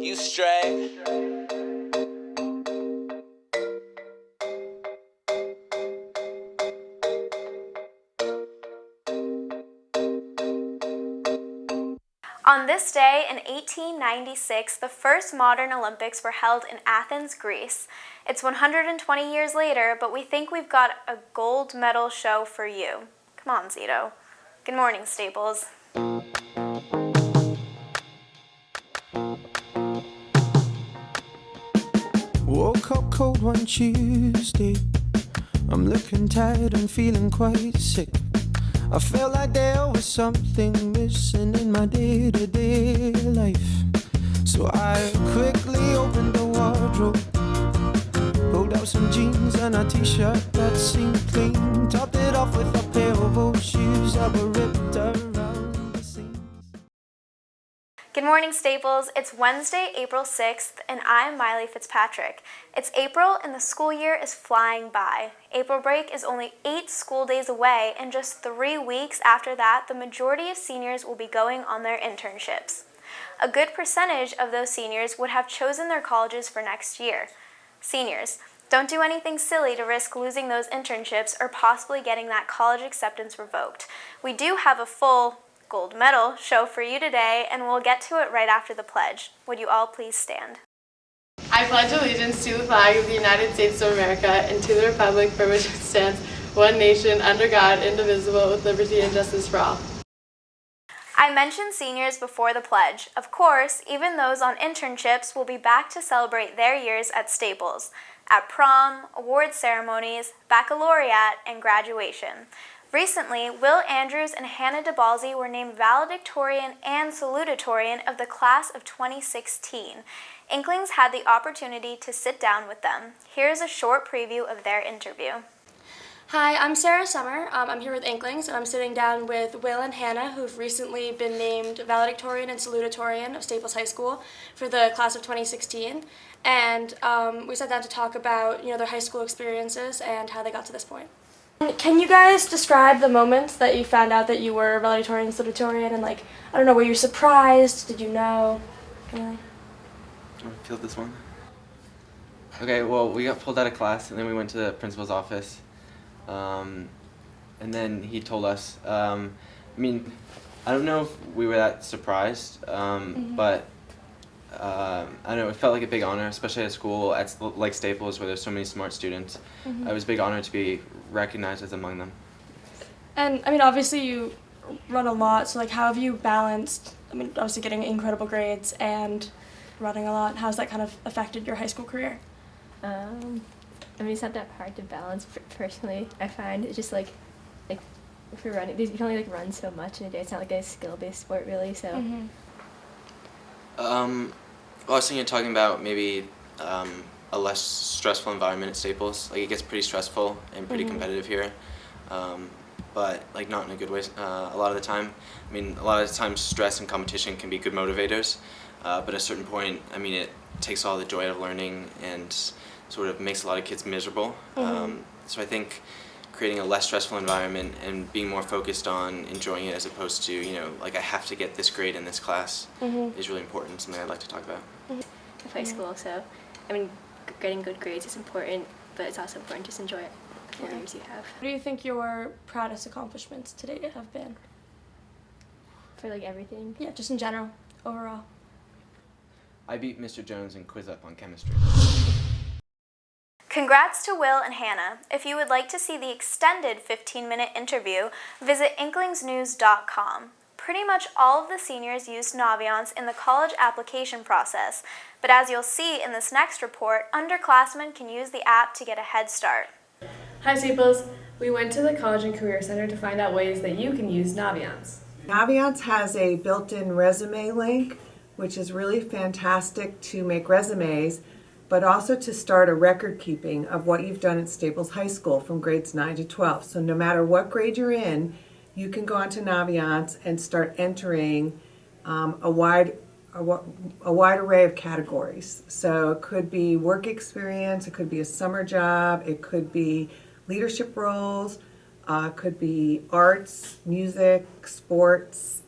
you stray. On this day in 1896, the first modern Olympics were held in Athens, Greece. It's 120 years later, but we think we've got a gold medal show for you. Come on, Zito. Good morning, Staples. Woke up cold one Tuesday. I'm looking tired and feeling quite sick. I felt like there was something missing in my day-to-day life. So I quickly opened the wardrobe, pulled out some jeans and a t-shirt that seemed clean, topped it off with a pair of old shoes that were ripped around the seams. Good morning, Staples. It's Wednesday, April 6th, and I'm Miley Fitzpatrick. It's April, and the school year is flying by. April break is only 8 school days away, and just 3 weeks after that, the majority of seniors will be going on their internships. A good percentage of those seniors would have chosen their colleges for next year. Seniors, don't do anything silly to risk losing those internships or possibly getting that college acceptance revoked. We do have a full gold medal show for you today, and we'll get to it right after the pledge. Would you all please stand? I pledge allegiance to the flag of the United States of America and to the republic for which it stands, one nation, under God, indivisible, with liberty and justice for all. I mentioned seniors before the pledge. Of course, even those on internships will be back to celebrate their years at Staples, at prom, award ceremonies, baccalaureate, and graduation. Recently, Will Andrews and Hannah DeBalzi were named valedictorian and salutatorian of the class of 2016. Inklings had the opportunity to sit down with them. Here's a short preview of their interview. Hi, I'm Sarah Summer. I'm here with Inklings, and I'm sitting down with Will and Hannah, who've recently been named valedictorian and salutatorian of Staples High School for the class of 2016. And we sat down to talk about, their high school experiences and how they got to this point. Can you guys describe the moments that you found out that you were valedictorian and salutatorian, and were you surprised? Did you know? Anything? Do you want to field this one? Okay, well, we got pulled out of class, and then we went to the principal's office. And then he told us, I don't know if we were that surprised, but I don't know, it felt like a big honor, especially at a school like Staples where there's so many smart students. It was a big honor to be recognized as among them. And, obviously you run a lot, so, how have you balanced, obviously getting incredible grades and running a lot? How's that kind of affected your high school career? It's not that hard to balance personally. I find it's just like if you're running, you can only run so much in a day. It's not like a skill-based sport really. So. Well, I was thinking of talking about maybe a less stressful environment at Staples. It gets pretty stressful and pretty competitive here, but not in a good way. A lot of the time, stress and competition can be good motivators, but at a certain point, it takes all the joy out of learning and sort of makes a lot of kids miserable. So I think creating a less stressful environment and being more focused on enjoying it as opposed to, I have to get this grade in this class is really important, something I'd like to talk about. Of high school, so, getting good grades is important, but it's also important to just enjoy it the 4 years you have. What do you think your proudest accomplishments to date have been? For everything? Yeah, just in general, overall. I beat Mr. Jones in Quiz Up on chemistry. Congrats to Will and Hannah. If you would like to see the extended 15-minute interview, visit inklingsnews.com. Pretty much all of the seniors used Naviance in the college application process, but as you'll see in this next report, underclassmen can use the app to get a head start. Hi Staples, we went to the College and Career Center to find out ways that you can use Naviance. Naviance has a built-in resume link, which is really fantastic to make resumes, but also to start a record keeping of what you've done at Staples High School from grades 9 to 12. So no matter what grade you're in, you can go onto Naviance and start entering a wide array of categories. So it could be work experience, it could be a summer job, it could be leadership roles, it could be arts, music, sports,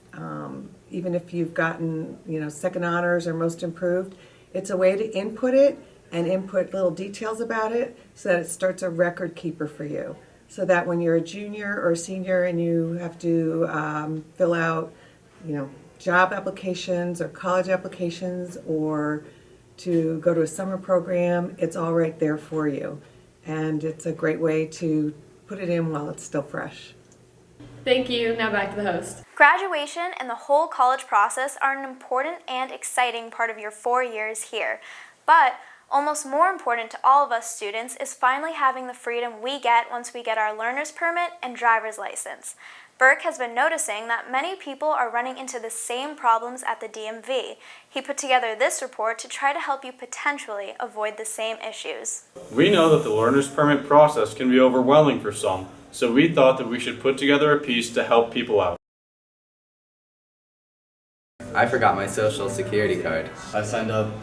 even if you've gotten, second honors or most improved, it's a way to input it and input little details about it so that it starts a record keeper for you. So that when you're a junior or senior and you have to fill out, job applications or college applications or to go to a summer program, it's all right there for you. And it's a great way to put it in while it's still fresh. Thank you. Now back to the host. Graduation and the whole college process are an important and exciting part of your 4 years here. But almost more important to all of us students is finally having the freedom we get once we get our learner's permit and driver's license. Burke has been noticing that many people are running into the same problems at the DMV. He put together this report to try to help you potentially avoid the same issues. We know that the learner's permit process can be overwhelming for some, so we thought that we should put together a piece to help people out. I forgot my social security card. I signed up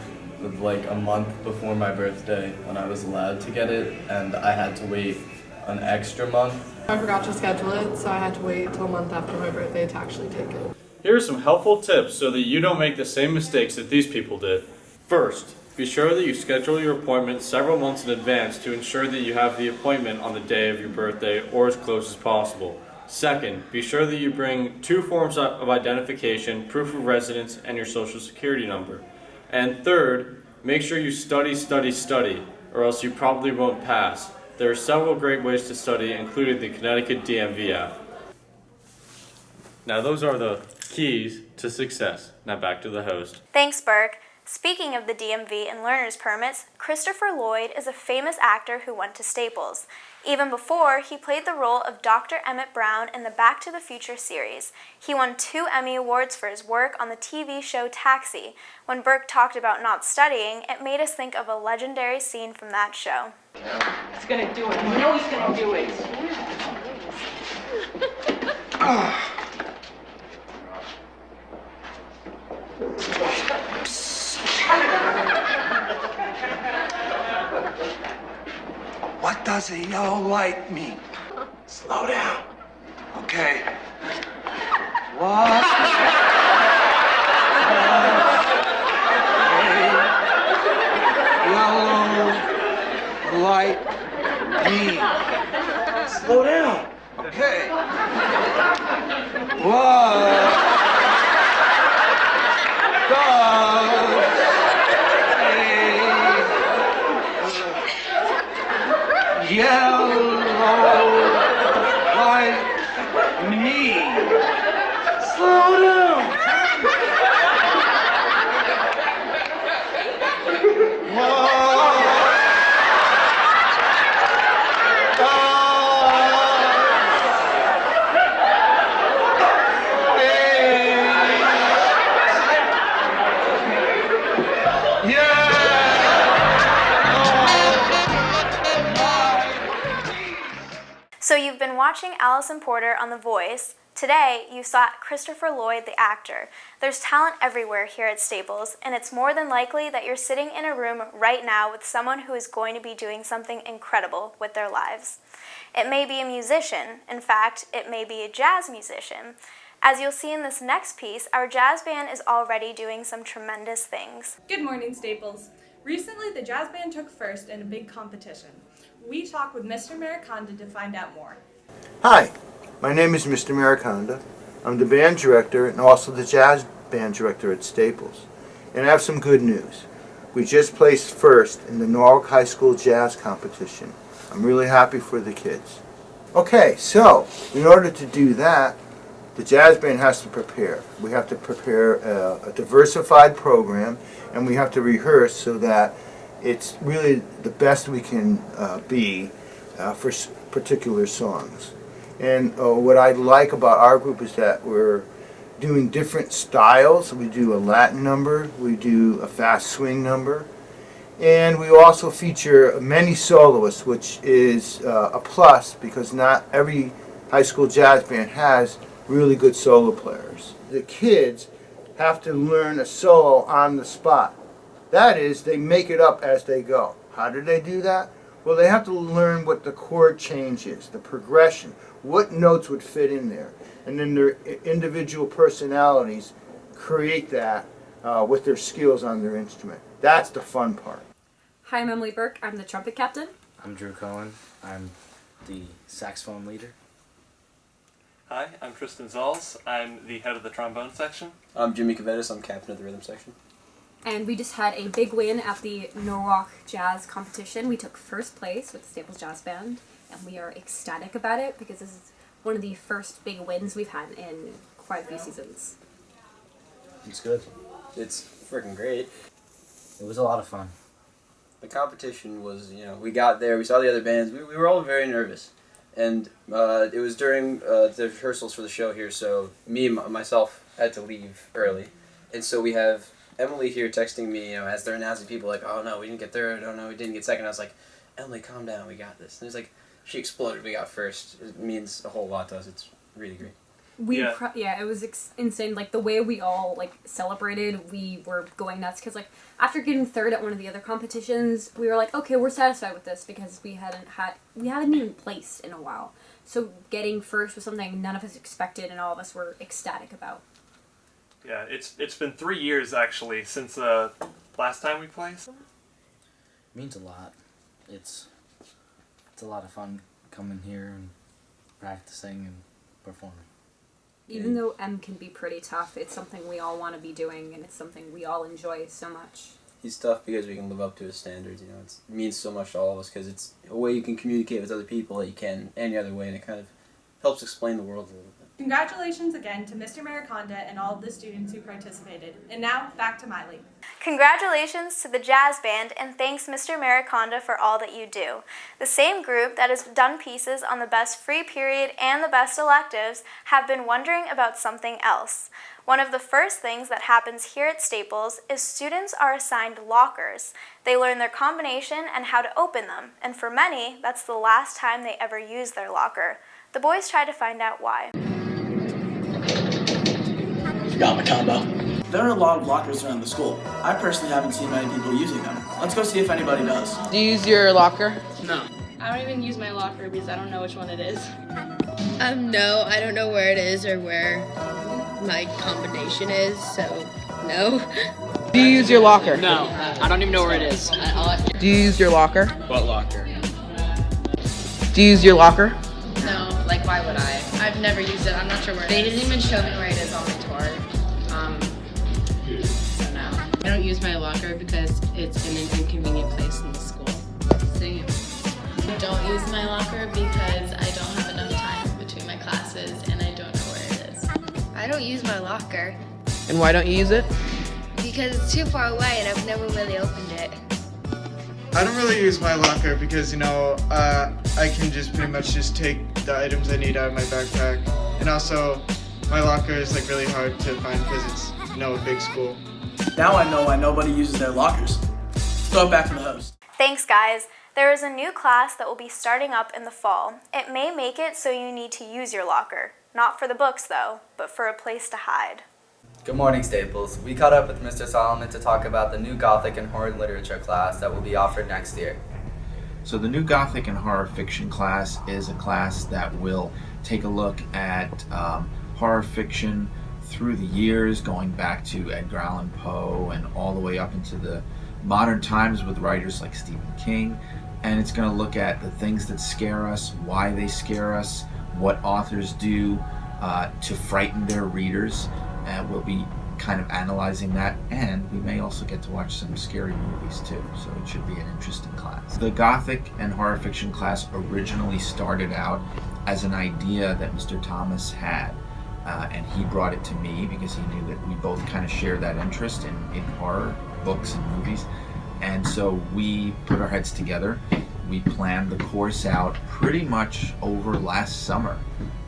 like a month before my birthday when I was allowed to get it, and I had to wait an extra month. I forgot to schedule it, so I had to wait till a month after my birthday to actually take it. Here are some helpful tips so that you don't make the same mistakes that these people did. First, be sure that you schedule your appointment several months in advance to ensure that you have the appointment on the day of your birthday or as close as possible. Second, be sure that you bring 2 forms of identification, proof of residence, and your social security number. And third, make sure you study, or else you probably won't pass. There are several great ways to study, including the Connecticut DMV app. Now those are the keys to success. Now back to the host. Thanks, Burke. Speaking of the DMV and learner's permits, Christopher Lloyd is a famous actor who went to Staples. Even before, he played the role of Dr. Emmett Brown in the Back to the Future series. He won 2 Emmy Awards for his work on the TV show Taxi. When Burke talked about not studying, it made us think of a legendary scene from that show. He's gonna do it. You know he's gonna do it. What does a yellow light mean? Slow down. Okay. What? Yellow light mean? Slow down. Okay. What does a yellow light mean? Slow down. So you've been watching Allison Porter on The Voice. Today, you saw Christopher Lloyd, the actor. There's talent everywhere here at Staples, and it's more than likely that you're sitting in a room right now with someone who is going to be doing something incredible with their lives. It may be a musician. In fact, it may be a jazz musician. As you'll see in this next piece, our jazz band is already doing some tremendous things. Good morning, Staples. Recently, the jazz band took first in a big competition. We talked with Mr. Mariconda to find out more. Hi, my name is Mr. Mariconda. I'm the band director and also the jazz band director at Staples. And I have some good news. We just placed first in the Norwalk High School Jazz Competition. I'm really happy for the kids. Okay, so in order to do that, the jazz band has to prepare. We have to prepare a diversified program, and we have to rehearse so that it's really the best we can be for particular songs. And what I like about our group is that we're doing different styles. We do a Latin number, we do a fast swing number, and we also feature many soloists, which is a plus because not every high school jazz band has really good solo players. The kids have to learn a solo on the spot. That is, they make it up as they go. How do they do that? Well, they have to learn what the chord change is, the progression, what notes would fit in there. And then their individual personalities create that with their skills on their instrument. That's the fun part. Hi, I'm Emily Burke. I'm the trumpet captain. I'm Drew Cohen. I'm the saxophone leader. Hi, I'm Tristan Zalls. I'm the head of the trombone section. I'm Jimmy Cavetis. I'm captain of the rhythm section. And we just had a big win at the Norwalk Jazz competition. We took first place with the Staples Jazz Band, and we are ecstatic about it because this is one of the first big wins we've had in quite a few seasons. It's good. It's freaking great. It was a lot of fun. The competition was, we got there, we saw the other bands, we were all very nervous. And it was during the rehearsals for the show here, so me and myself had to leave early. And so we have Emily here texting me, as they're announcing people, like, oh no, we didn't get third, oh no, we didn't get second. I was like, Emily, calm down, we got this. And it's like, she exploded, we got first. It means a whole lot to us, it's really great. It was insane. Like, the way we all, celebrated, we were going nuts. Because, after getting third at one of the other competitions, we were like, okay, we're satisfied with this because we haven't even placed in a while. So getting first was something none of us expected and all of us were ecstatic about. Yeah, it's been 3 years, actually, since last time we placed. It means a lot. It's a lot of fun coming here and practicing and performing. Even though M can be pretty tough, it's something we all want to be doing, and it's something we all enjoy so much. He's tough because we can live up to his standards, it means so much to all of us because it's a way you can communicate with other people that you can any other way, and it kind of helps explain the world a little bit. Congratulations again to Mr. Mariconda and all of the students who participated. And now, back to Miley. Congratulations to the jazz band, and thanks Mr. Mariconda for all that you do. The same group that has done pieces on the best free period and the best electives have been wondering about something else. One of the first things that happens here at Staples is students are assigned lockers. They learn their combination and how to open them, and for many, that's the last time they ever use their locker. The boys try to find out why. Forgot my combo. There are a lot of lockers around the school. I personally haven't seen many people using them. Let's go see if anybody does. Do you use your locker? No. I don't even use my locker because I don't know which one it is. No, I don't know where it is or where my combination is, so no. Do you use your locker? No, I don't even know where it is. Do you use your locker? What locker? Do you use your locker? No, why would I? I've never used it. I'm not sure where it is. They didn't even show me where it is on my tour. So no. I don't use my locker because it's in an inconvenient place in the school. Same. I don't use my locker because I don't have enough time between my classes and I don't know where it is. I don't use my locker. And why don't you use it? Because it's too far away and I've never really opened it. I don't really use my locker because, I can just pretty much just take the items I need out of my backpack. And also, my locker is really hard to find because it's, a big school. Now I know why nobody uses their lockers. Throw it back to the host. Thanks, guys. There is a new class that will be starting up in the fall. It may make it so you need to use your locker. Not for the books, though, but for a place to hide. Good morning, Staples. We caught up with Mr. Solomon to talk about the new Gothic and Horror Literature class that will be offered next year. So the new Gothic and Horror Fiction class is a class that will take a look at horror fiction through the years, going back to Edgar Allan Poe and all the way up into the modern times with writers like Stephen King. And it's going to look at the things that scare us, why they scare us, what authors do to frighten their readers. And we'll be kind of analyzing that, and we may also get to watch some scary movies too, so it should be an interesting class. The Gothic and Horror Fiction class originally started out as an idea that Mr. Thomas had, and he brought it to me because he knew that we both kind of shared that interest in horror books and movies, and so we put our heads together. We planned the course out pretty much over last summer,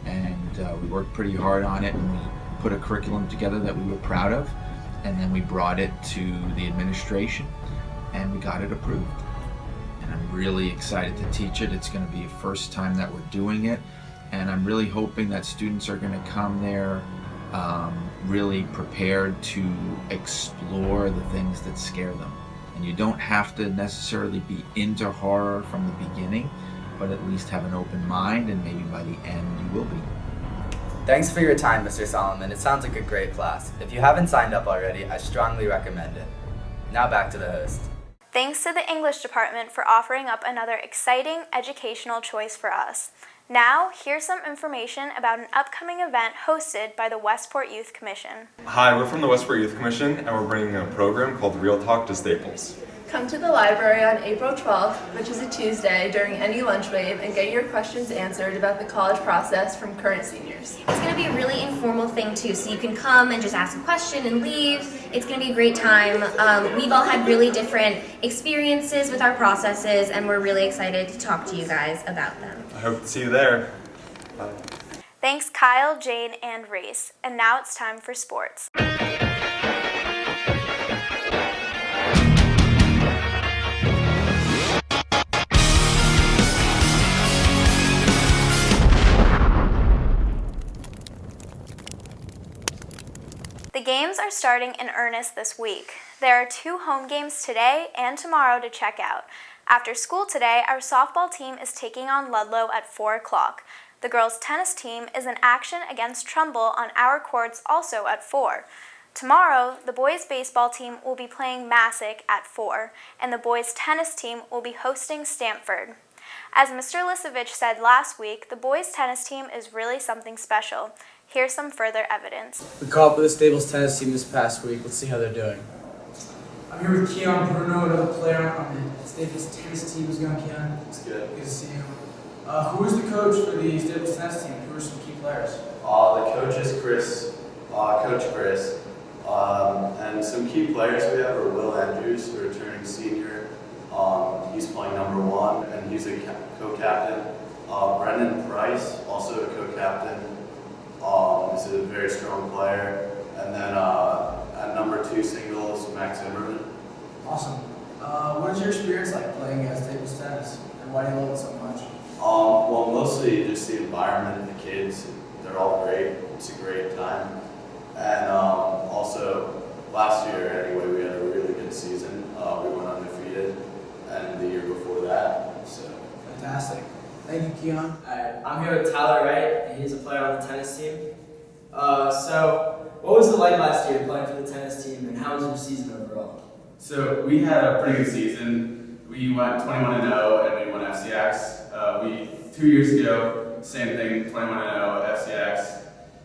and we worked pretty hard on it, and we put a curriculum together that we were proud of, and then we brought it to the administration and we got it approved. And I'm really excited to teach it. It's going to be the first time that we're doing it, and I'm really hoping that students are going to come there really prepared to explore the things that scare them. And you don't have to necessarily be into horror from the beginning, but at least have an open mind, and maybe by the end you will be. Thanks for your time, Mr. Solomon. It sounds like a great class. If you haven't signed up already, I strongly recommend it. Now back to the host. Thanks to the English department for offering up another exciting educational choice for us. Now, here's some information about an upcoming event hosted by the Westport Youth Commission. Hi, we're from the Westport Youth Commission, and we're bringing a program called Real Talk to Staples. Come to the library on April 12th, which is a Tuesday, during any lunch wave, and get your questions answered about the college process from current seniors. It's going to be a really informal thing too, so you can come and just ask a question and leave. It's going to be a great time. We've all had really different experiences with our processes, and we're really excited to talk to you guys about them. I hope to see you there. Bye. Thanks Kyle, Jane, and Reese. And now it's time for sports. The games are starting in earnest this week. There are 2 home games today and tomorrow to check out. After school today, our softball team is taking on Ludlow at 4 o'clock. The girls' tennis team is in action against Trumbull on our courts also at 4. Tomorrow, the boys' baseball team will be playing Massac at 4, and the boys' tennis team will be hosting Stamford. As Mr. Lisevich said last week, the boys' tennis team is really something special. Here's some further evidence. We caught up with the Staples tennis team this past week. Let's see how they're doing. I'm here with Keon Bruno, another player on the Staples tennis team. How's it going, Keon? It's good. Good to see you. Who is the coach for the Staples tennis team? Who are some key players? The coach is Coach Chris. And some key players we have are Will Andrews, a returning senior. He's playing number 1, and he's a co-captain. Brendan Price, also a co-captain. He's a very strong player. And then at number 2 singles, Max Zimmerman. Awesome. What is your experience like playing Staples tennis, and why do you love it so much? Well, mostly just the environment, the kids. They're all great. It's a great time. And also, last year anyway, we had a really good season. We went undefeated, and the year before that. So Fantastic. Thank you, Keon. I'm here with Tyler Wright. He's a player on the tennis team. So, what was it like last year playing for the tennis team, and how was your season overall? So we had a pretty good season. We went 21-0 and we won FCX. 2 years ago, same thing, 21-0 FCX.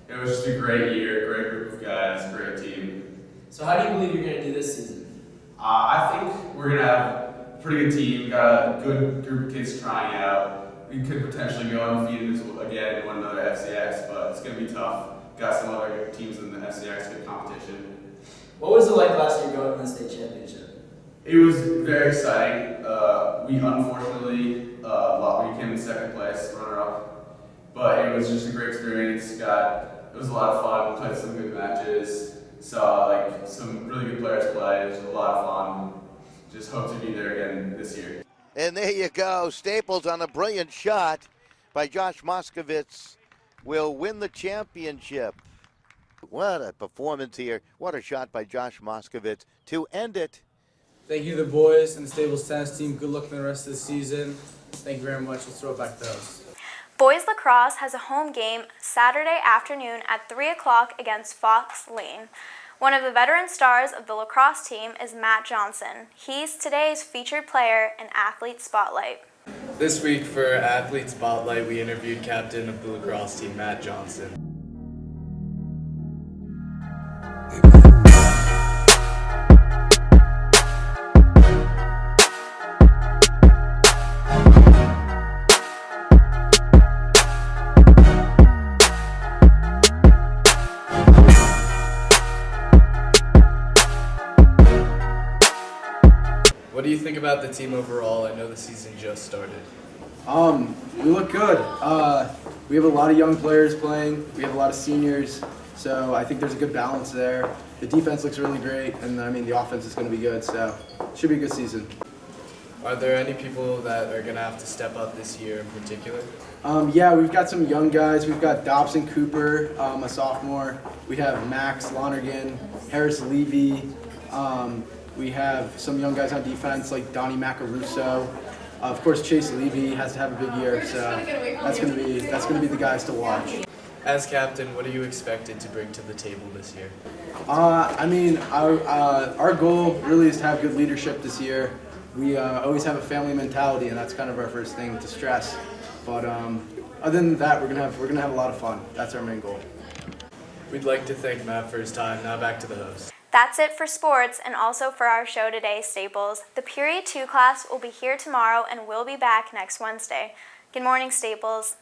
It was just a great year, great group of guys, great team. So how do you believe you're going to do this season? I think we're going to have a pretty good team. We've got a good group of kids trying out. We could potentially go undefeated again and win another FCX, but it's going to be tough. Got some other good teams in the FCX, good competition. What was it like last year going to the state championship? It was very exciting. We unfortunately we came in second place, runner-up, but it was just a great experience. It was a lot of fun. Played some good matches. Saw some really good players play. It was a lot of fun. Just hope to be there again this year. And there you go. Staples on a brilliant shot by Josh Moskovitz will win the championship. What a performance here. What a shot by Josh Moskovitz to end it. Thank you to the boys and the Staples tennis team. Good luck in the rest of the season. Thank you very much. Let's throw it back to us. Boys lacrosse has a home game Saturday afternoon at 3 o'clock against Fox Lane. One of the veteran stars of the lacrosse team is Matt Johnson. He's today's featured player in Athlete Spotlight. This week for Athlete Spotlight, we interviewed captain of the lacrosse team, Matt Johnson. What do you think about the team overall? I know the season just started. We look good. We have a lot of young players playing. We have a lot of seniors, so I think there's a good balance there. The defense looks really great, and I mean the offense is going to be good, so it should be a good season. Are there any people that are going to have to step up this year in particular? Yeah, we've got some young guys. We've got Dobson Cooper, a sophomore. We have Max Lonergan, Harris Levy. We have some young guys on defense like Donnie Macaruso. Of course, Chase Levy has to have a big year, so that's gonna be the guys to watch. As captain, what are you expected to bring to the table this year? Our goal really is to have good leadership this year. We always have a family mentality, and that's kind of our first thing to stress. But other than that, we're gonna have a lot of fun. That's our main goal. We'd like to thank Matt for his time. Now back to the host. That's it for sports and also for our show today, Staples. The Period 2 class will be here tomorrow and will be back next Wednesday. Good morning, Staples.